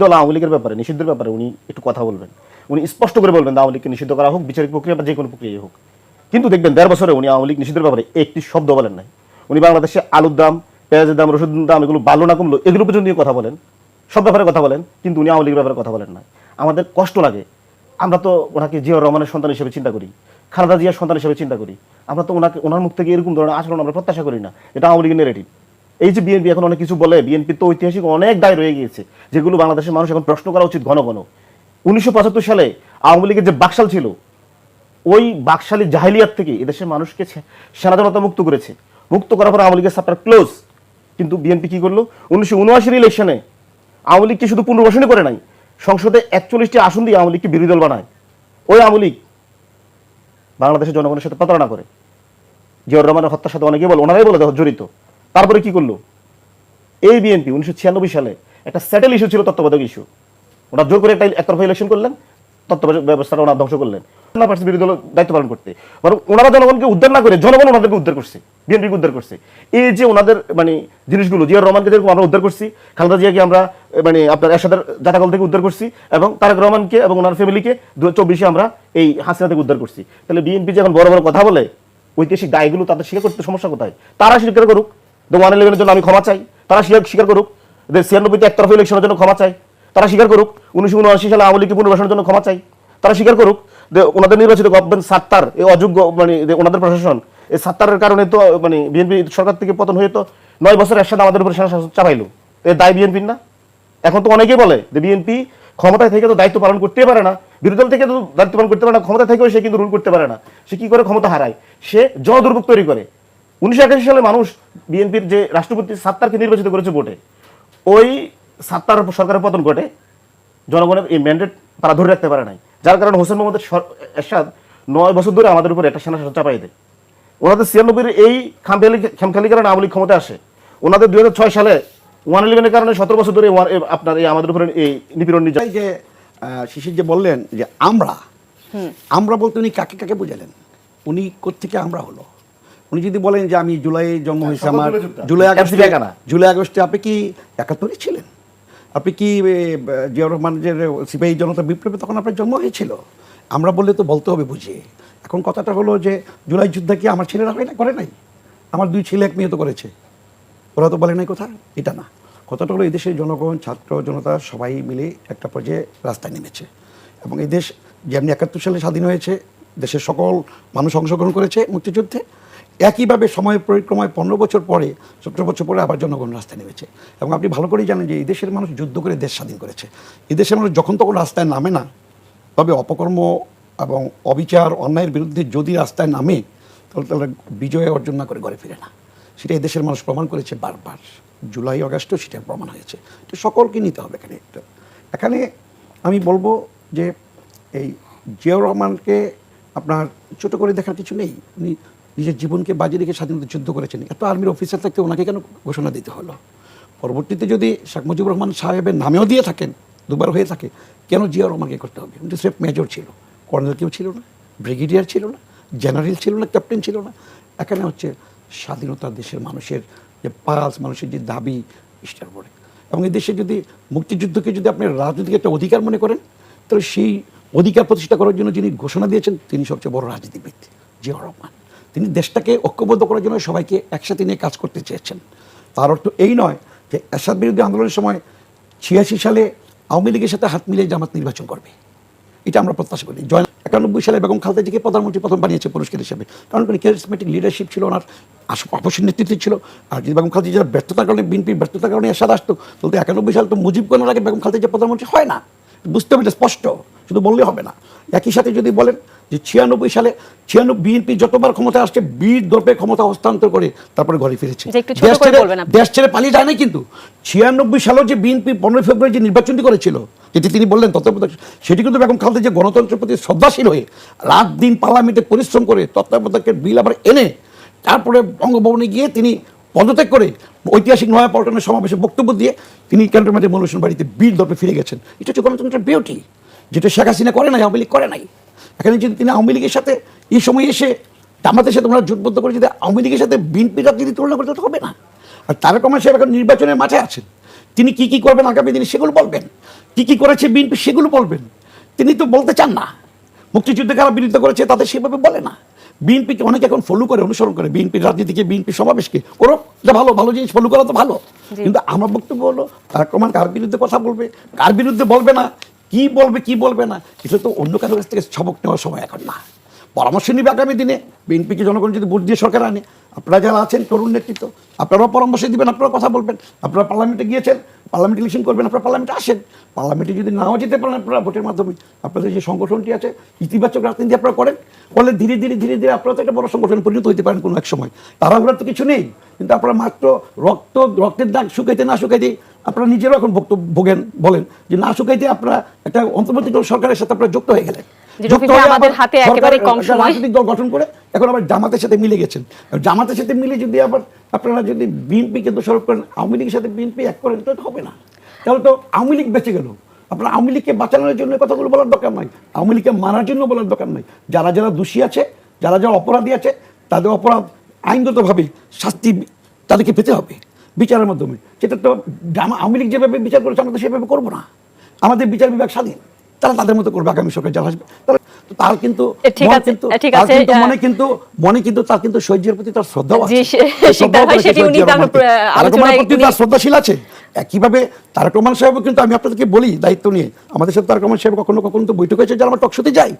দল আওয়ামী লীগের ব্যাপারে নিষিদ্ধের ব্যাপারে উনি একটু কথা বলবেন, উনি স্পষ্ট করে বলবেন আওয়ামী লীগকে নিষিদ্ধ করা হোক, বিচারিক প্রক্রিয়া বা যে কোনো প্রক্রিয়া হোক। কিন্তু দেখবেন ১.৫ বছরে উনি আওয়ামী লীগ নিষিদ্ধের ব্যাপারে একটি শব্দ বলেন নাই। উনি বাংলাদেশে আলুর দাম, পেঁয়াজের দাম, রসুনের দাম এগুলো বাড়লো না কমলো এগুলো পর্যন্ত নিয়ে কথা বলেন, সব ব্যাপারে কথা বলেন, কিন্তু উনি আওয়ামী লীগের ব্যাপারে কথা বলেন না। আমাদের কষ্ট লাগে, আমরা তো ওনাকে জিয়াউর রহমানের সন্তান হিসেবে চিন্তা করি, খালেদা জিয়ার সন্তান হিসেবে চিন্তা করি। আমরা তো ওনার মুখ থেকে এরকম ধরনের আচরণ আমরা প্রত্যাশা করি না। এটা আওয়ামী লীগের নেগেটিভ। এই যে বিএনপি এখন অনেক কিছু বলে, বিএনপির তো ঐতিহাসিক অনেক দায় রয়ে গিয়েছে যেগুলো বাংলাদেশের মানুষ এখন প্রশ্ন করা উচিত ঘন ঘন। ১৯৭৫ সালে আওয়ামী লীগের যে বাকশাল ছিল, ওই বাকশালী জাহিলিয়াত থেকে এদেশের মানুষকে সেনা জনতা মুক্ত করেছে। মুক্ত করার পর আওয়ামী লীগের চ্যাপ্টার ক্লোজ। কিন্তু বিএনপি কি করলো? ১৯৭৯ ইলেকশনে আওয়ামী লীগকে শুধু পুনর্বাসনই করে নাই, সংসদে ৪১টি আসন দিয়ে আওয়ামী লীগকে বিরোধী দল বানায়। ওই আওয়ামী লীগ বাংলাদেশের জনগণের সাথে প্রতারণা করে। জিয়াউর রহমানের হত্যার সাথে অনেকেই বলে, ওনারাই বলে জড়িত। তারপরে কি করলো এই বিএনপি? ১৯৯৬ সালে একটা স্যাটেল ইস্যু ছিল, তত্ত্বাবধায়ক ইস্যু। ওরা জোর করে একটা একতরফা ইলেকশন করলেন, তত্ত্বাবধায়ক ব্যবস্থাটা ওনারা ধ্বংস করলেন না পারছে বিরোধী দল দায়িত্ব পালন করতে। বরং ওনারা জনগণকে উদ্ধার না করে জনগণ ওনাদেরকে উদ্ধার করছে, বিএনপিকে উদ্ধার করছে। এই যে ওনাদের জিনিসগুলো, জিয়াউর রহমানকে যেরকম আমরা উদ্ধার করছি, খালেদা জিয়াকে আমরা আপনার এরশাদের জাটাকল থেকে উদ্ধার করছি, এবং তারেক রহমানকে এবং ওনার ফ্যামিলিকে ২০২৪-এ আমরা এই হাসিনা থেকে উদ্ধার করছি। তাহলে বিএনপি যখন বড় বড় কথা বলে, ঐতিহাসিক দায়গুলো তাদের স্বীকার করতে সমস্যা কোথায়? তারা স্বীকার করুক 111-এর জন্য আমি ক্ষমা চাই, তারা স্বীকার করুক ৯৬-তে একতরফা ইলেকশনের জন্য ক্ষমা চাই, তারা স্বীকার করুক ১৯৭৯ সালে আওয়ামী লীগকে পুনর্বাসনের জন্য ক্ষমা চাই, তারা স্বীকার করুক যে ওনাদের নির্বাচিত গভর্নমেন্ট সাত্তার এই অযোগ্য, ওনাদের প্রশাসন এই সাত্তারের কারণে তো বিএনপি সরকার থেকে পতন হয়ে তো ৯ বছর একসাথে আমাদের উপর সেনা শাসন চাপাইলো। এর দায় বিএনপির না? এখন তো অনেকেই বলে যে বিএনপি ক্ষমতায় থেকে তো দায়িত্ব পালন করতে পারে না, বিরোধী দল থেকে তো দায়িত্ব পালন করতে পারে না, ক্ষমতা থেকেও সে কিন্তু রুল করতে পারে না। সে কি করে ক্ষমতা হারায়? সে জনদুর্ভোগ তৈরি করে। ১৯৮১ সালে মানুষ বিএনপির যে রাষ্ট্রপতি সাত্তারকে নির্বাচিত করেছে ভোটে, ওই সাত্তার সরকারের পতন ঘটে, জনগণের এই ম্যান্ডেট তারা ধরে রাখতে পারে নাই, যার কারণে হোসেন মোহাম্মদ এরশাদ ৯ বছর ধরে আমাদের উপর একটা সেনা শাসন চাপাই দেয়। ওনাদের ৯৬-এর এই খামখেয়ালি কারণে আওয়ামী লীগ ক্ষমতা আসে। ওনাদের ২০০৬ সালে 111-এর কারণে ১৭ বছর ধরে আপনার এই আমাদের উপরে এই নিপীড়ন নির্যাতন। যে শিশির যে বললেন যে আমরা বলতে উনি কাকে কাকে বুঝালেন? উনি কোত্থেকে আমরা হলো? উনি যদি বলেন যে আমি জুলাই জন্ম হয়েছে আমার, জুলাই আগস্টে আপনি কি ৭১ ছিলেন? আপনি কি জিয়াউর রহমানের সিপাহী জনতা বিপ্লবে তখন আপনার জন্ম হয়েছিল? আমরা বললে তো বলতে হবে বুঝিয়ে। এখন কথাটা হলো যে জুলাই যুদ্ধ কি আমার ছেলেরা করে নাই? আমার 2 ছেলে 1 মেয়ে তো করেছে, ওরা তো বলে নাই কথা। এটা না, কথাটা হলো এদেশের জনগণ, ছাত্র জনতা সবাই মিলে একটা পর্যায়ে রাস্তায় নেমেছে, এবং এই দেশ যেমনি ৭১ সালে স্বাধীন হয়েছে, দেশের সকল মানুষ অংশগ্রহণ করেছে মুক্তিযুদ্ধে, একইভাবে সময় পরিক্রমায় ১৫ বছর পরে, ১৭ বছর পরে আবার জনগণ রাস্তায় নেমেছে। এবং আপনি ভালো করেই জানেন যে এই দেশের মানুষ যুদ্ধ করে দেশ স্বাধীন করেছে। এই দেশের মানুষ যখন তখন রাস্তায় নামে না, তবে অপকর্ম এবং অবিচার অন্যায়ের বিরুদ্ধে যদি রাস্তায় নামে, তাহলে তারা বিজয় অর্জন না করে ঘরে ফিরে না। সেটা এই দেশের মানুষ প্রমাণ করেছে বারবার। জুলাই আগস্টও সেটা প্রমাণ হয়েছে। এটা সকলকে নিতে হবে এখানে আমি বলবো যে এই জিয়াউর রহমানকে আপনার ছোট করে দেখার কিছু নেই। উনি নিজের জীবনকে বাজি রেখে স্বাধীনতা যুদ্ধ করেছেন। এত আর্মির অফিসার থাকতে ওনাকে কেন ঘোষণা দিতে হলো? পরবর্তীতে যদি শেখ মুজিবুর রহমান সাহেবের নামেও দিয়ে থাকেন, 2বার হয়ে থাকে, কেন জিয়াউর রহমানকে করতে হবে? উনি স্রেফ মেজর ছিল, কর্নেল কেউ ছিল না, ব্রিগেডিয়ার ছিল না, জেনারেল ছিল না, ক্যাপ্টেন ছিল না। এখানে হচ্ছে স্বাধীনতা, দেশের মানুষের যে পালস, মানুষের যে দাবি, ইস্টার পড়ে। এবং এই দেশে যদি মুক্তিযুদ্ধকে যদি আপনি রাজনৈতিক একটা অধিকার মনে করেন, তাহলে সেই অধিকার প্রতিষ্ঠা করার জন্য যিনি ঘোষণা দিয়েছেন তিনি সবচেয়ে বড় রাজনীতিবিদ, জিয়াউর রহমান। তিনি দেশটাকে ঐক্যবদ্ধ করার জন্য সবাইকে একসাথে নিয়ে কাজ করতে চেয়েছেন। তার অর্থ এই নয় যে এরশাদ বিরোধী আন্দোলনের সময় ৮৬ সালে আওয়ামী লীগের সাথে হাত মিলিয়ে জামাত নির্বাচন করবে, এটা আমরা প্রত্যাশা করি। ৯১ সালে বেগম খালেদা জিয়াকে প্রধানমন্ত্রী প্রথম বানিয়েছে পুরস্কার হিসেবে, কারণ উনি ক্যারিজমেটিক লিডারশিপ ছিল, ওনার অবশ্যই নেতৃত্ব ছিল। আর যদি বেগম খালেদা জিয়ার ব্যর্থতার কারণে, বিএনপির ব্যর্থতার কারণে এরশাদ আসতো, তাহলে ৯১ সাল তো মুজিব করার আগে বেগম খালেদা জিয়া প্রধানমন্ত্রী হয় না। বুঝতে হবে, স্পষ্ট, শুধু বললে হবে না। একই সাথে যদি বলেন যে ৯৬ সালে বিএনপি যতবার ক্ষমতা আসছে বীর দর্পে ক্ষমতা হস্তান্তর করে তারপরে ঘরে ফিরেছে, দেশ ছেড়ে পালিয়ে যায় না। কিন্তু ৯৬ সালেও যে বিএনপি ১৫ ফেব্রুয়ারি যে নির্বাচনটি করেছিল, যেটি তিনি বললেন তত্ত্বাবধায়ক, সেটি কিন্তু বেগম খালেদা যে গণতন্ত্রের প্রতি শ্রদ্ধাশীল হয়ে রাত দিন পার্লামেন্টে পরিশ্রম করে তত্ত্বাবধায়কের বিল আবার এনে তারপরে বঙ্গভবনে গিয়ে তিনি পদত্যাগ করে ঐতিহাসিক নয়াপল্টনের সমাবেশে বক্তব্য দিয়ে তিনি ক্যান্টনমেন্টের মৌলভীবাজার বাড়িতে বীর দর্পে ফিরে গেছেন। এটা হচ্ছে গণতন্ত্রের বিউটি, যেটা শেখ হাসিনা করে নাই, আওয়ামী লীগ করে নাই। এখানে যদি তিনি আওয়ামী লীগের সাথে এই সময় এসে জামাতের সাথে ওনারা জোটবদ্ধ করে যদি আওয়ামী লীগের সাথে বিএনপির রাজনীতি তুলনা করতে হবে না। আর তারেক রহমান সাহেব এখন নির্বাচনের মাঠে আছেন, তিনি কি কি করবেন আগামী দিনে সেগুলো বলবেন। কি কি করেছে বিএনপি সেগুলো বলবেন। তিনি তো বলতে চান না। মুক্তিযুদ্ধে কারা বিরোধিতা করেছে তাদের সেভাবে বলে না। বিএনপিকে অনেকে এখন ফলো করে, অনুসরণ করে, বিএনপির রাজনীতিকে, বিএনপি সমাবেশকে করো, এটা ভালো ভালো জিনিস, ফলো করা তো ভালো। কিন্তু আমার বক্তব্য হলো তারেক রহমান কার বিরুদ্ধে কথা বলবে, কার বিরুদ্ধে বলবে না, কি বলবে কি বলবে না, এটা তো অন্য কারোর কাছ থেকে সবক নেওয়ার সময় এখন না। পরামর্শ নিবে আগামী দিনে। বিএনপিকে জনগণ যদি ভোট দিয়ে সরকার আনে, আপনারা যারা আছেন তরুণ নেতৃত্ব, আপনারাও পরামর্শ দিবেন, আপনারা কথা বলবেন। আপনারা পার্লামেন্টে গিয়েছেন, পার্লামেন্ট ইলেকশন করবেন, আপনারা পার্লামেন্টে আসেন। পার্লামেন্টে যদি নাও যেতে পারেন আপনারা ভোটের মাধ্যমে, আপনাদের যে সংগঠনটি আছে ইতিবাচক রাজনীতি আপনারা করেন, ফলে ধীরে ধীরে ধীরে ধীরে আপনারা তো একটা বড় সংগঠনে পরিণত হতে পারেন কোনো এক সময়। তাড়াহুড়ার তো কিছু নেই, কিন্তু আপনারা মাত্র রক্তের দাগ শুকাইতে না শুকাইতে আপনারা নিজেরাও এখন ভোগেন, বলেন যে না শুকাইতে আপনারা একটা অন্তর্বর্তীকালীন সরকারের সাথে আপনারা যুক্ত হয়ে গেলেন। আমাদের হাতে একেবারে কম সময়, রাজনৈতিক দল গঠন করে এখন আবার জামাতের সাথে মিলে গেছেন। জামাতের সাথে মিলে যদি আবার আপনারা যদি বিএনপিকে দোষারোপ করেন, আওয়ামী লীগের সাথে বিএনপি এক করেন, তো হবে না। তাহলে তো আওয়ামী লীগ বেঁচে গেল। আপনার আওয়ামী লীগকে বাঁচানোর জন্য কথাগুলো বলার দরকার নাই, আওয়ামী লীগকে মারার জন্য বলার দরকার নাই। যারা যারা দোষী আছে, যারা যারা অপরাধী আছে, তাদের অপরাধ আইনগতভাবে শাস্তি তাদেরকে পেতে হবে বিচারের মাধ্যমে। সেটা তো আওয়ামী লীগ যেভাবে বিচার করেছে আমরা তো সেভাবে করবো না। আমাদের বিচার বিভাগ স্বাধীন, তারা তাদের মতো করবে। আগামী সরকার যারা আসবে তার কিন্তু মনে কিন্তু তার কিন্তু সহ্যের প্রতি তার শ্রদ্ধা আছে, শ্রদ্ধাশীল আছে। কিভাবে তারেক রহমান সাহেব কিন্তু, আমি আপনাদেরকে বলি দায়িত্ব নিয়ে, আমাদের সাথে তারেক রহমান সাহেব কখনো কখনো তো বৈঠক হয়েছে যারা আমার টকশোতে যায়,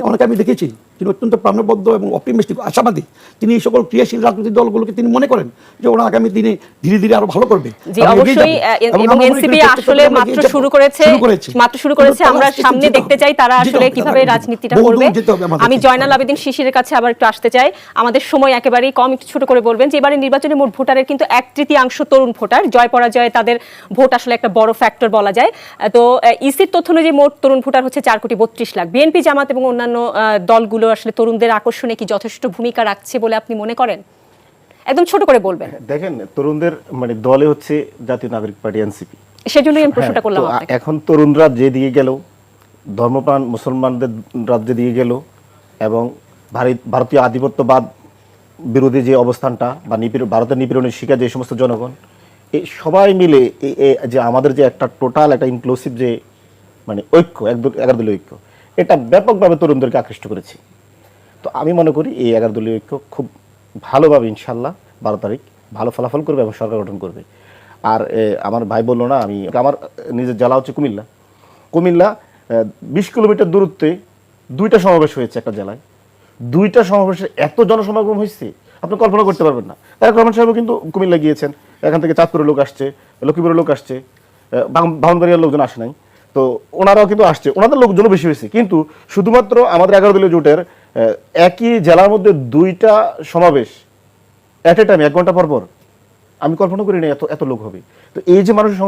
অনেকে আমি দেখেছি তিনি অত্যন্ত প্রাণবদ্ধ এবং অপটিমিস্টিক, আশাবাদী। তিনি এই সকল ক্রিয়াশীল রাজনৈতিক দলগুলোকে তিনি মনে করেন যে ওরা আগামী দিনে ধীরে ধীরে আরো ভালো করবে। এনসিপি আসলে মাত্র শুরু করেছে, আমরা সামনে দেখতে চাই তারা আসলে কিভাবে রাজনীতিটা করবে। আমি জয়নাল আবেদিন শিশিরের কাছে আবার একটু আসতে চাই, আমাদের সময় একেবারেই কম, একটু ছোট করে বলবেন যে এবারে নির্বাচনে মোট ভোটারের কিন্তু 1/3 তরুণ ভোটার। জয় পরাজয় তাদের ভোট আসলে একটা বড় ফ্যাক্টর বলা যায়। তো ইসির তথ্য অনুযায়ী মোট তরুণ ভোটার হচ্ছে 4,32,00,000। বিএনপি, জামাত এবং অন্যান্য দলগুলো আসলে তরুণদের আকর্ষণে কি যথেষ্ট ভূমিকা রাখছে বলে আপনি মনে করেন? একদম ছোট করে বলবেন। দেখেন, তরুণদের মানে দলে হচ্ছে জাতীয় নাগরিক পার্টি এনসিপি, সেজন্যই আমি প্রশ্নটা করলাম। এখন তরুণরা যে দিয়ে গেল, ধর্মপ্রাণ মুসলমানদের রাজ্যে দিয়ে গেল, এবং ভারতীয় আধিপত্যবাদ বিরোধী যে অবস্থানটা বা ভারতের নিপীড়নের শিকার যে সমস্ত জনগণ, এই সবাই মিলে যে আমাদের যে একটা টোটাল একটা ইনক্লুসিভ যে মানে ঐক্য, 11 দলীয় ঐক্য, এটা ব্যাপকভাবে তরুণদেরকে আকৃষ্ট করেছে। তো আমি মনে করি এই 11 দলীয় ঐক্য খুব ভালোভাবে ইনশাল্লাহ 12 তারিখ ভালো ফলাফল করবে এবং সরকার গঠন করবে। আর আমার ভাই বললো না, আমার নিজের জেলা হচ্ছে কুমিল্লা 20 কিলোমিটার দূরত্বে 2টা সমাবেশ হয়েছে একটা জেলায়। 2টা সমাবেশে এত জনসমাগম হয়েছে আপনি কল্পনা করতে পারবেন না। তারেক রহমান সাহেব কিন্তু কুমিল্লা গিয়েছেন, এখান থেকে চাঁদপুরের লোক আসছে, লক্ষ্মীপুরের লোক আসছে, বাহনবাড়িয়ার লোকজন আসে নাই, তো ওনারাও কিন্তু আসছে, ওনাদের লোকজনও বেশি হয়েছে। কিন্তু শুধুমাত্র আমাদের 11 দলীয় জোটের একই জেলার মধ্যে 2টা সমাবেশ এট এ টাইম 1 ঘন্টা পর পর, আমি কল্পনা করি না এত লোক হবে। তো এই যে মানুষের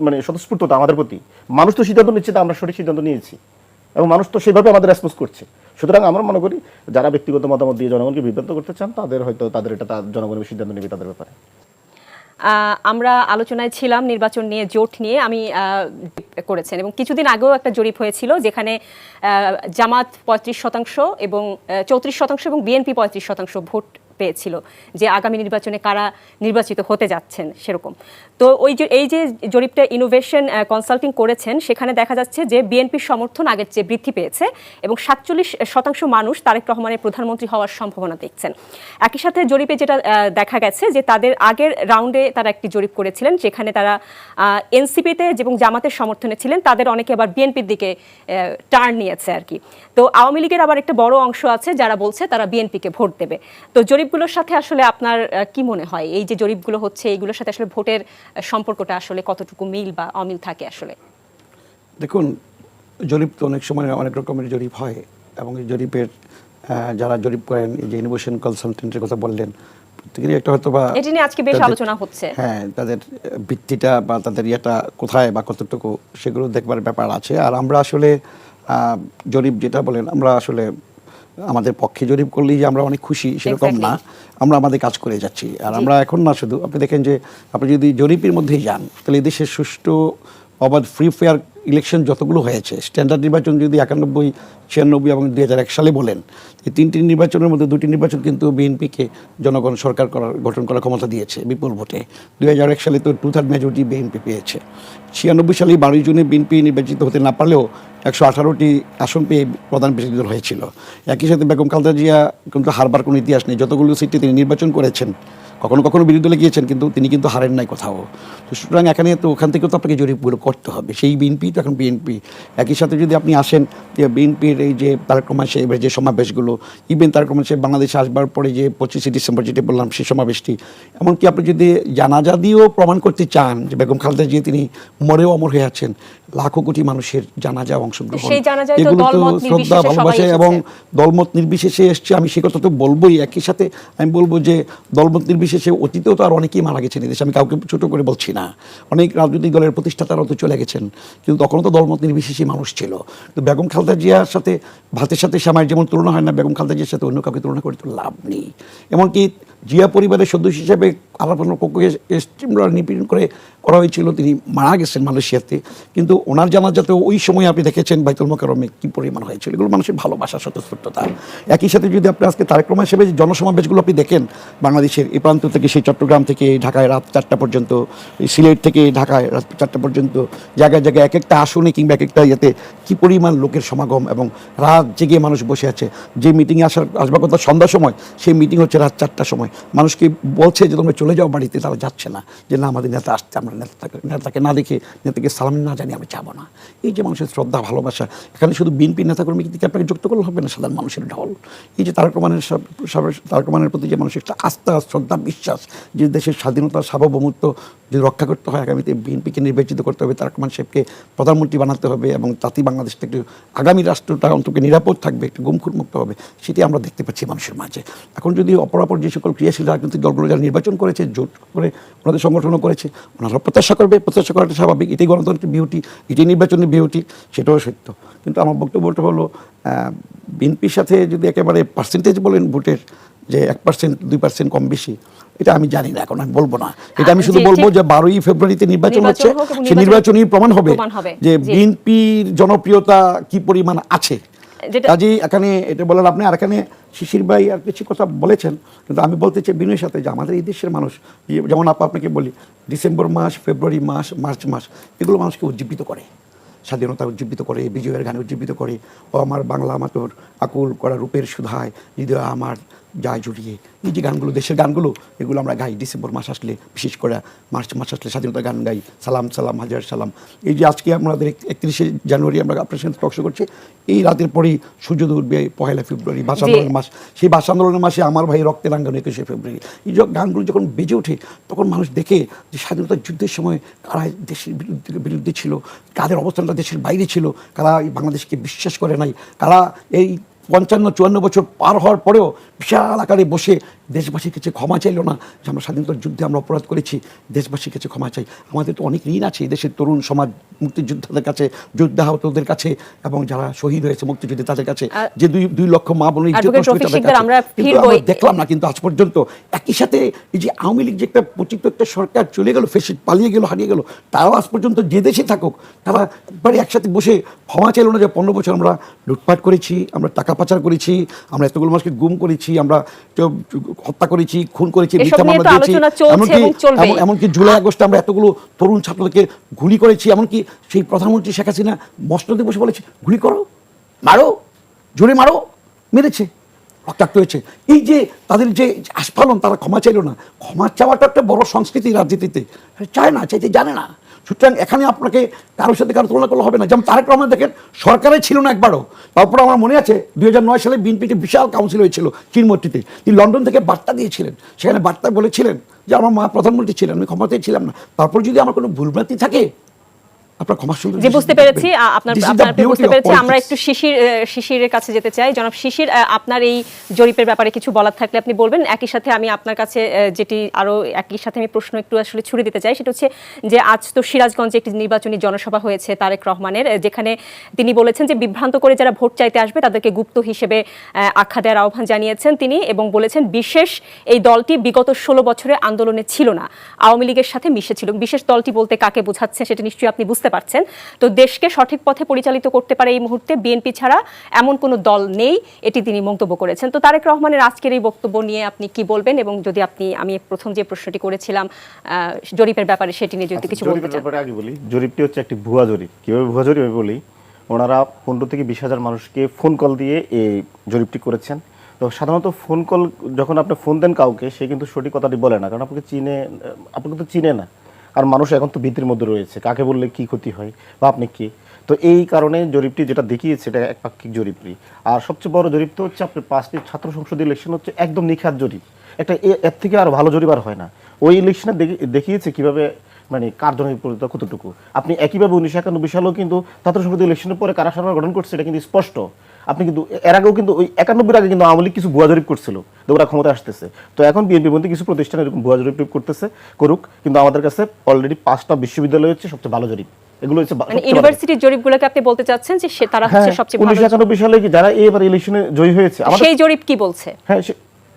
মানে স্বতঃস্ফূর্ততা আমাদের প্রতি, মানুষ তো সিদ্ধান্ত নিচ্ছে, আমরা সঠিক সিদ্ধান্ত নিয়েছি এবং মানুষ তো সেভাবে আমাদের রেসপন্স করছে। সুতরাং আমরা মনে করি যারা ব্যক্তিগত মতামত দিয়ে জনগণকে বিভ্রান্ত করতে চান, তাদের এটা জনগণের সিদ্ধান্ত নেবে তাদের ব্যাপারে। আমরা আলোচনায় ছিলাম নির্বাচন নিয়ে, জোট নিয়ে আমি করেছেন, এবং কিছুদিন আগেও একটা জরিপ হয়েছিল যেখানে জামাত 35% এবং 34% এবং বিএনপি 35% ভোট পেয়েছিল যে আগামী নির্বাচনে কারা নির্বাচিত হতে যাচ্ছেন সেরকম। তো এই যে জরিপটা ইনোভেশন কনসাল্টিং করেছেন, সেখানে দেখা যাচ্ছে যে বিএনপির সমর্থন আগের চেয়ে বৃদ্ধি পেয়েছে এবং 47% মানুষ তারেক রহমানের প্রধানমন্ত্রী হওয়ার সম্ভাবনা দেখছেন। একই সাথে জরিপে যেটা দেখা গেছে যে তাদের আগের রাউন্ডে তারা একটি জরিপ করেছিলেন যেখানে তারা এনসিপিতে এবং জামাতের সমর্থনে ছিলেন, তাদের অনেকে আবার বিএনপির দিকে টার্ন নিয়েছে আর কি। তো আওয়ামী লীগের আবার একটা বড় অংশ আছে যারা বলছে তারা বিএনপিকে ভোট দেবে। তো জরিপগুলোর সাথে আসলে আপনার কি মনে হয়, এই যে জরিপগুলো হচ্ছে এইগুলোর সাথে আসলে ভোটের সম্পর্কটা আসলে কতটুকু মিল বা অমিল থাকে আসলে? দেখুন, জরিপ তো অনেক সময় অনেক রকমের জরিপ হয়, এবং এই জরিপের যারা জরিপ করেন, এই যে ইনোভেশন কনসালটেন্টের কথা বললেন, প্রত্যেকেরই একটা হয়তো বা এটা নিয়ে আজকে বেশ আলোচনা হচ্ছে, হ্যাঁ, তাদের ভিত্তিটা বা তাদের ইয়েটা কোথায় বা কতটুকু সেগুলো দেখবার ব্যাপার আছে। আর আমরা আসলে জরিপ যেটা বলেন, আমরা আসলে আমাদের পক্ষে জরিপ করলেই যে আমরা অনেক খুশি সেরকম না, আমরা আমাদের কাজ করে যাচ্ছি। আর আমরা এখন না শুধু, আপনি দেখেন যে আপনি যদি জরিপের মধ্যেই যান তাহলে এই দেশের সুষ্ঠু অবাধ ফ্রি ফেয়ার ইলেকশন যতগুলো হয়েছে, স্ট্যান্ডার্ড নির্বাচন যদি 91, 96 এবং 2001 সালে বলেন, এই 3টি নির্বাচনের মধ্যে 2টি নির্বাচন কিন্তু বিএনপিকে জনগণ সরকার গঠন করার ক্ষমতা দিয়েছে বিপুল ভোটে। 2001 সালে তো 2/3 মেজরিটি বিএনপি পেয়েছে। 96 সালে 12 জুনে বিএনপি নির্বাচিত হতে না পারলেও 118টি আসন পেয়ে প্রধান বিরোধী দল হয়েছিল। একই সাথে বেগম খালেদা জিয়া কিন্তু হারবার কোনো ইতিহাস নেই। যতগুলো সিটে তিনি নির্বাচন করেছেন, কখনো কখনো বিরোধী দলে গিয়েছেন, কিন্তু তিনি কিন্তু হারেন নাই কোথাও। তো সুতরাং এখানে তো ওখান থেকেও তো আপনাকে জরিপগুলো করতে হবে। সেই বিএনপি তো এখন বিএনপি। একই সাথে যদি আপনি আসেন যে বিএনপির এই যে তারেক রহমান সাহেবের যে সমাবেশগুলো, ইভেন তারেক রহমান সাহেব বাংলাদেশে আসবার পরে যে 25শে ডিসেম্বর যেটা বললাম সেই সমাবেশটি, এমনকি আপনি যদি জানাজা দিয়েও প্রমাণ করতে চান যে বেগম খালেদা জিয়া তিনি মরেও অমর হয়ে আছেন, লাখো কোটি মানুষের জানাজা অংশগ্রহণ, এগুলো তো শ্রদ্ধা ভালোবাসা এবং দলমত নির্বিশেষে এসছে। আমি সে কথা তো বলবোই। একই সাথে আমি বলবো যে দলমত নির্বিশেষে অতীতেও তো আর অনেকেই মারা গেছেন এদেশে, আমি কাউকে ছোটো করে বলছি না। অনেক রাজনৈতিক দলের প্রতিষ্ঠাতারাও তো চলে গেছেন, কিন্তু তখনও তো দলমত নির্বিশেষে মানুষ ছিল। তো বেগম খালেদা জিয়ার সাথে ভাতের সাথে শ্যামার যেমন তুলনা হয় না, বেগম খালেদা জিয়ার সাথে অন্য কাউকে তুলনা করে তো লাভ নেই। এমনকি জিয়া পরিবারের সদস্য হিসেবে আলাপানোর পক্ষে নিপীড়ন করা হয়েছিল, তিনি মারা গেছেন মালয়েশিয়াতে, কিন্তু ওনার জানাজাতেও ওই সময় আপনি দেখেছেন বাইতুল মোকাররমে কী পরিমাণ হয়েছিল। এগুলো মানুষের ভালোবাসা, স্বতঃস্ফূর্ততা। একই সাথে যদি আপনি আজকে তারেক রহমান হিসেবে যে জনসমাবেশগুলো আপনি দেখেন বাংলাদেশের এই প্রান্ত থেকে, সেই চট্টগ্রাম থেকে ঢাকায় রাত 4টা পর্যন্ত, সিলেট থেকে ঢাকায় রাত 4টা পর্যন্ত, জায়গায় জায়গায় এক একটা আসনে কিংবা এক একটা ইয়েতে কী পরিমাণ লোকের সমাগম, এবং রাত জেগে মানুষ বসে আছে। যে মিটিংয়ে আসবার কথা সন্ধ্যার সময়, সেই মিটিং হচ্ছে রাত 4টার সময়। মানুষকে বলছে যে তোমরা চলে যাও বাড়িতে, তারা যাচ্ছে না, যে না আমাদের নেতা আসছে, আমরা নেতাকে না দেখে, নেতাকে সালাম না জানি আমরা যাবো না। এই যে মানুষের শ্রদ্ধা ভালোবাসা, এখানে শুধু বিএনপি নেতাকর্মী কিন্তু আপনাকে যুক্ত করলে হবে না, সাধারণ মানুষের ঢল। এই যে তারেক রহমানের প্রতি যে মানুষের একটা আস্থা, শ্রদ্ধা, বিশ্বাস, যে দেশের স্বাধীনতা, সার্বভৌমত্ব যদি রক্ষা করতে হয়, আগামীতে বিএনপিকে নির্বাচিত করতে হবে, তারেক রহমান সাহেবকে প্রধানমন্ত্রী বানাতে হবে, এবং জাতি বাংলাদেশ থেকে আগামী রাষ্ট্রটা অন্তত নিরাপদ থাকবে, একটু গুমখুরমুক্ত হবে, সেটি আমরা দেখতে পাচ্ছি মানুষের মাঝে। এখন যদি অপরাপর যে সকল ক্রিয়াশীল রাজনৈতিক দলগুলো যারা নির্বাচন করেছে, জোট করে ওনাদের সংগঠনও করেছে, ওনারা প্রত্যাশা করবে, প্রত্যাশা করাটা স্বাভাবিক, এটাই গণতন্ত্রের বিউটি, এটাই নির্বাচনের বিউটি, সেটাও সত্য। কিন্তু আমার বক্তব্যটা হলো বিএনপির সাথে যদি একেবারে পার্সেন্টেজ বলেন ভোটের, যে 1%, 2% কম বেশি, এটা আমি জানি না, এখন আমি বলবো না। এটা আমি শুধু বলবো যে 12ই ফেব্রুয়ারিতে নির্বাচন হচ্ছে, সেই নির্বাচনই প্রমাণ হবে যে বিএনপির জনপ্রিয়তা কি পরিমাণ আছে। কাজেই এখানে এটা বলার আপনি, আর এখানে শিশির ভাই আর কিছু কথা বলেছেন, কিন্তু আমি বলতে চাই বিনয়ের সাথে যে আমাদের এই দেশের মানুষ, যেমন আপনাকে বলি, ডিসেম্বর মাস, ফেব্রুয়ারি মাস, মার্চ মাস, এগুলো মানুষকে উজ্জীবিত করে, স্বাধীনতা উজ্জীবিত করে, বিজয়ের গানে উজ্জীবিত করে। ও আমার বাংলা আমার তোর আকুল করা রূপের সুধায় হৃদয় আমার যায় জড়িয়ে, এই যে গানগুলো, দেশের গানগুলো, এগুলো আমরা গাই ডিসেম্বর মাস আসলে, বিশেষ করে মার্চ মাস আসলে স্বাধীনতার গান গাই, সালাম সালাম হাজার সালাম। এই যে আজকে আমাদের 31শে জানুয়ারি আমরা আপনার সাথে টকশো করছি, এই রাতের পরেই সূর্য উঠবে 1 ফেব্রুয়ারি, ভাষা আন্দোলনের মাস। সেই ভাষা আন্দোলনের মাসে আমার ভাই রক্তে রাঙ্গানো 21শে ফেব্রুয়ারি। এই গানগুলো যখন বেজে ওঠে, তখন মানুষ দেখে যে স্বাধীনতার যুদ্ধের সময় কারা দেশের বিরুদ্ধে ছিল, কাদের অবস্থানটা দেশের বাইরে ছিল, কারা বাংলাদেশকে বিশ্বাস করে নাই, কারা এই 55-54 বছর পার হওয়ার পরেও বিশাল আকারে বসে দেশবাসীর কাছে ক্ষমা চাইল না, যে আমরা স্বাধীনতার যুদ্ধে আমরা অপরাধ করেছি, দেশবাসীর কাছে ক্ষমা চাই। আমাদের তো অনেক ঋণ আছে দেশের তরুণ সমাজ, মুক্তিযোদ্ধাদের কাছে, যোদ্ধাহতদের কাছে, এবং যারা শহীদ হয়েছে মুক্তিযুদ্ধে তাদের কাছে, যে 2 লক্ষ মা বোন দেখলাম না। কিন্তু আজ পর্যন্ত একই সাথে এই যে আওয়ামী লীগ যে একটা পতিত একটা সরকার চলে গেল, ফেসিট পালিয়ে গেল, হারিয়ে গেল, তারাও আজ পর্যন্ত যে দেশে থাকুক, তারা একবারে একসাথে বসে ক্ষমা চাইল না যে 15 বছর আমরা লুটপাট করেছি, আমরা টাকা পাচার করেছি, আমরা এতগুলো মানুষকে গুম করেছি, আমরা হত্যা করেছি, খুন করেছি, মিথ্যা মামলা দিয়েছি, এমনকি জুলাই আগস্টে আমরা এতগুলো তরুণ ছাত্রদেরকে গুলি করেছি, এমনকি সেই প্রধানমন্ত্রী শেখ হাসিনা মসনদে বসে বলেছে গুলি করো, মারো, জোরে মারো, মেরেছে, রক্তাক্ত হয়েছে। এই যে তাদের যে আস্ফালন, তারা ক্ষমা চাইল না। ক্ষমা চাওয়াটা একটা বড় সংস্কৃতি রাজনীতিতে, চায় না, চাইতে জানে না। সুতরাং এখানে আপনাকে কারোর সাথে কারো তুলনা করলে হবে না। যেমন তারেক রহমান দেখেন, সরকারে ছিল না একবারও। তারপর আমার মনে আছে 2009 সালে বিএনপিতে বিশাল কাউন্সিল হয়েছিল চিনমূর্তিতে, তিনি লন্ডন থেকে বার্তা দিয়েছিলেন, সেখানে বার্তা বলেছিলেন যে আমার মা প্রধানমন্ত্রী ছিলেন, আমি ক্ষমতায় ছিলাম না। তারপর যদি আমার কোনো ভুলভ্রান্তি থাকে, বুঝতে পেরেছি আমরা একটু শিশিরের কাছে যেতে চাই। জনাব শিশির, আপনার এই জরিপের ব্যাপারে কিছু বলার থাকলে আপনি বলবেন। একই সাথে আমি আপনার কাছে যেটি আরো একই সাথে আমি প্রশ্ন একটু আসলে ছুড়ে দিতে চাই, সেটা হচ্ছে যে আজ তো সিরাজগঞ্জে একটি নির্বাচনী জনসভা হয়েছে তারেক রহমানের, যেখানে তিনি বলেছেন যে বিভ্রান্ত করে যারা ভোট চাইতে আসবে তাদেরকে গুপ্ত হিসেবে আখ্যা দেওয়ার আহ্বান জানিয়েছেন তিনি, এবং বলেছেন বিশেষ এই দলটি বিগত 16 বছরের আন্দোলনে ছিল না, আওয়ামী লীগের সাথে মিশে ছিল। বিশেষ দলটি বলতে কাকে বোঝাচ্ছে সেটা নিশ্চয়ই আপনি বুঝতে বুঝতে পারছেন। তো দেশকে সঠিক পথে পরিচালিত করতে পারে এই মুহূর্তে বিএনপি ছাড়া এমন কোনো দল নেই, এটি তিনি মন্তব্য করেছেন। তো তারেক রহমানের আজকের এই বক্তব্য নিয়ে আপনি কি বলবেন, এবং যদি আমি প্রথম যে প্রশ্নটি করেছিলাম জরিপের ব্যাপারে সেটি নিয়ে যদি কিছু বলতে চান। আগে বলি, জরিপটি হচ্ছে একটি ভুয়া জরিপ। কিভাবে ভুয়া জরিপ আমি বলি, ওনারা 15 থেকে 20 হাজার মানুষকে ফোন কল দিয়ে এই জরিপটি করেছেন। তো সাধারণত ফোন কল যখন আপনি ফোন দেন কাউকে, সে কিন্তু সঠিক কথাটি বলে না, কারণ আপনাকে তো চিনে না। আর মানুষ এখন তো ভীতির মধ্যে রয়েছে, কাকে বললে কি ক্ষতি হয় বা আপনি কি। তো এই কারণে জরিপটি যেটা দেখিয়েছে এটা একপাক্ষিক জরিপটি। আর সবচেয়ে বড় জরিপ তো হচ্ছে আপনার 5টি ছাত্র সংসদ ইলেকশন হচ্ছে একদম নিখাত জরিপ। একটা এর থেকে আর ভালো জরিপ আর হয় না। ওই ইলেকশনে দেখিয়েছে কিভাবে মানে কার্যনির্ভরতা কতটুকু। আপনি একইভাবে 1991 সালেও কিন্তু ছাত্র সংসদ ইলেকশনের পরে কারা সরকার গঠন করছে এটা কিন্তু স্পষ্ট। আপনি কিন্তু এর আগেও কিন্তু ওই 91 আগে কিন্তু আওয়ামী লীগ কিছু ভুয়া জরিপ করছিল, তো ওরা ক্ষমতা আসতেছে। তো এখন বিএনপির মধ্যে কিছু প্রতিষ্ঠান এরকম ভুয়া জরিপ করুক, কিন্তু আমাদের কাছে অলরেডি 5টা বিশ্ববিদ্যালয় হচ্ছে সবচেয়ে ভালো জরিপ। এগুলো হচ্ছে মানে ইউনিভার্সিটির জরিপগুলোকে আপনি বলতে চাচ্ছেন যে তারা হচ্ছে সবচেয়ে ভালো। 1991 সালে কি যারা এবার ইলেকশনে জয়ী হয়েছে, সেই জরিপ কি বলছে? হ্যাঁ,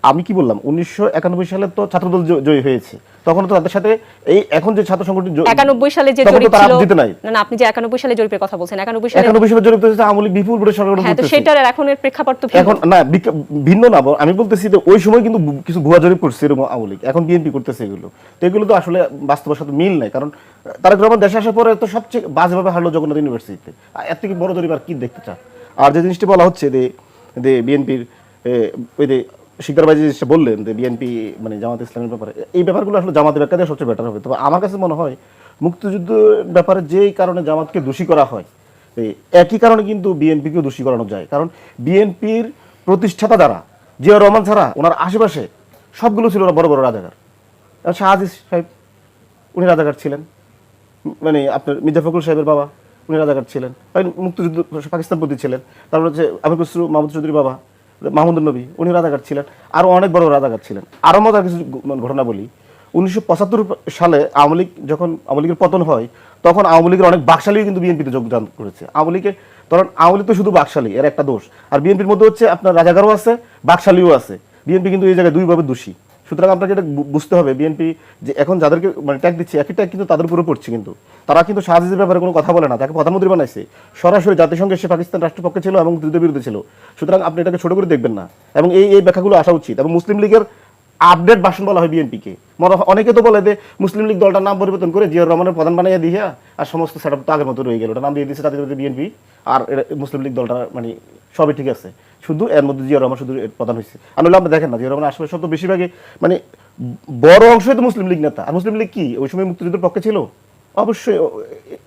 আমি কি বললাম, 1991 সালে তো ছাত্রদল জয়ী হয়েছে, তখন তো তাদের সাথে এই এখন যে ছাত্র সংগঠন 91 সালে যে জরিপ ছিল না, আপনি যে 91 সালে জরিপের কথা বলছেন, 91 সালে জরিপ তো আওয়ামী লীগ বিপুল ভোটে সরকার গঠন করতেছে। হ্যাঁ, তো সেটার এখনের প্রেক্ষাপট তো এখন না, ভিন্ন না। আমি বলতেছি যে ওই সময় কিন্তু কিছু ভুয়া জরিপ করছে এরকম আওয়ামী লীগ, এখন বিএনপি করতেছে এগুলো। তো এগুলো তো আসলে বাস্তবের সাথে মিল নাই, কারণ তারেক রহমান দেশে আসার পরে তো সবচেয়ে বাজেভাবে হারলো জগন্নাথ ইউনিভার্সিটিতে। এর থেকে বড় জরিপ আর কি দেখতে চান? আর যে জিনিসটি বলা হচ্ছে যে বিএনপির ওই যে শিকদার ভাই যে বললেন যে বিএনপি মানে জামাত ইসলামের ব্যাপারে, এই ব্যাপারগুলো আসলে জামাতের ব্যাখ্যা দেওয়া সবচেয়ে বেটার হবে। তবে আমার কাছে মনে হয় মুক্তিযুদ্ধের ব্যাপারে যেই কারণে জামাতকে দোষী করা হয়, একই কারণে কিন্তু বিএনপিকেও দোষী করানো যায়। কারণ বিএনপির প্রতিষ্ঠাতা যারা, জিয়া রহমান ছাড়া ওনার আশেপাশে সবগুলো ছিল বড় বড় রাজাকার। শাহ আজিজ সাহেব উনি রাজাকার ছিলেন, মানে আপনার মির্জা ফখরুল সাহেবের বাবা উনি রাজাকার ছিলেন, মুক্তিযুদ্ধ পাকিস্তান প্রতি ছিলেন। তারপর হচ্ছে আমির খসরু মাহমুদ চৌধুরী বাবা মাহমুদুল নবী উনি রাজাকার ছিলেন, আরও অনেক বড় রাজাকার ছিলেন। আরও মজার কিছু ঘটনা বলি, 1975 সালে যখন আওয়ামী লীগের পতন হয়, তখন আওয়ামী লীগের অনেক বাকশালীও কিন্তু বিএনপিতে যোগদান করেছে। আওয়ামী লীগের ধরেন আওয়ামী লীগ তো শুধু বাকশালী, এর একটা দোষ। আর বিএনপির মধ্যে হচ্ছে আপনার রাজাকারও আছে, বাকশালীও আছে। বিএনপি কিন্তু এই জায়গায় দুইভাবে দোষী। সুতরাং আপনাকে এটা বুঝতে হবে, বিএনপি যে এখন যাদেরকে মানে ট্যাগ দিচ্ছে, একই ট্যাগ কিন্তু তাদের উপরে পড়ছে। কিন্তু তারা কিন্তু শাহ আজিজের ব্যাপারে কোনো কথা বলে না, তাকে প্রধানমন্ত্রী বানাইছে সরাসরি। জাতিসংঘে সে পাকিস্তান রাষ্ট্রপক্ষে ছিল এবং যুদ্ধের বিরুদ্ধে ছিল। সুতরাং আপনি এটাকে ছোট করে দেখবেন না, এবং এই ব্যাখ্যাগুলো আসা উচিত। এবং মুসলিম লীগের আপডেট ভাষণ বলা হয় বিএনপিকে। অনেকে তো বলে যে মুসলিম লীগ দলটার নাম পরিবর্তন করে জিয়াউর রহমানের প্রধান বানিয়ে দিয়ে আর সমস্ত সেটআপ তো আগের মতো রয়ে গেল, ওটা নাম দিয়ে দিয়েছে তাদের বিএনপি। আর মুসলিম লীগ দলটা মানে সবই ঠিক আছে, শুধু এর মধ্যে জিয়াউর রহমান শুধু প্রধান হয়েছে। আর নইলে আপনি দেখেন না, জিয়াউর রহমান আশেপাশে তো বেশিরভাগই মানে বড় অংশই তো মুসলিম লীগ নেতা। আর মুসলিম লীগ কি ওই সময় মুক্তিযুদ্ধের পক্ষে ছিল? অবশ্যই,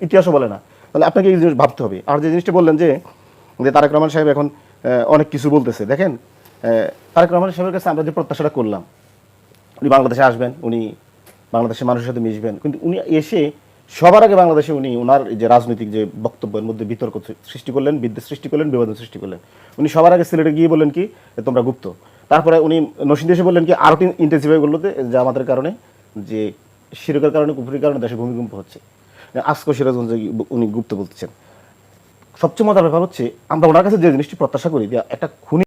ইতিহাসও বলে না। তাহলে আপনাকে এই জিনিস ভাবতে হবে। আর যে জিনিসটা বললেন যে তারেক রহমান সাহেব এখন অনেক কিছু বলতেছে, দেখেন তারেক রহমান সাহেবের কাছে আমরা যে প্রত্যাশাটা করলাম, উনি বাংলাদেশে আসবেন, উনি বাংলাদেশের মানুষের সাথে মিশবেন, কিন্তু উনি এসে সবার আগে বাংলাদেশে উনি ওনার যে রাজনৈতিক যে বক্তব্যের মধ্যে বিতর্ক সৃষ্টি করলেন, বিদ্বেষ সৃষ্টি করলেন, বিভাজন সৃষ্টি করলেন। উনি সবার আগে সিলেটে গিয়ে বললেন কি তোমরা গুপ্ত। তারপরে উনি নরসিংদী এসে বললেন কি আরও ইন্টেন্সিফাই করলো যে আমাদের কারণে, যে শিরকের কারণে, কুফরির কারণে দেশে ভূমিকম্প হচ্ছে। আজকে সিরাজগঞ্জে উনি গুপ্ত বলতেছেন। সবচেয়ে মজার ব্যাপার হচ্ছে আমরা ওনার কাছে যে জিনিসটি প্রত্যাশা করি, একটা খুনি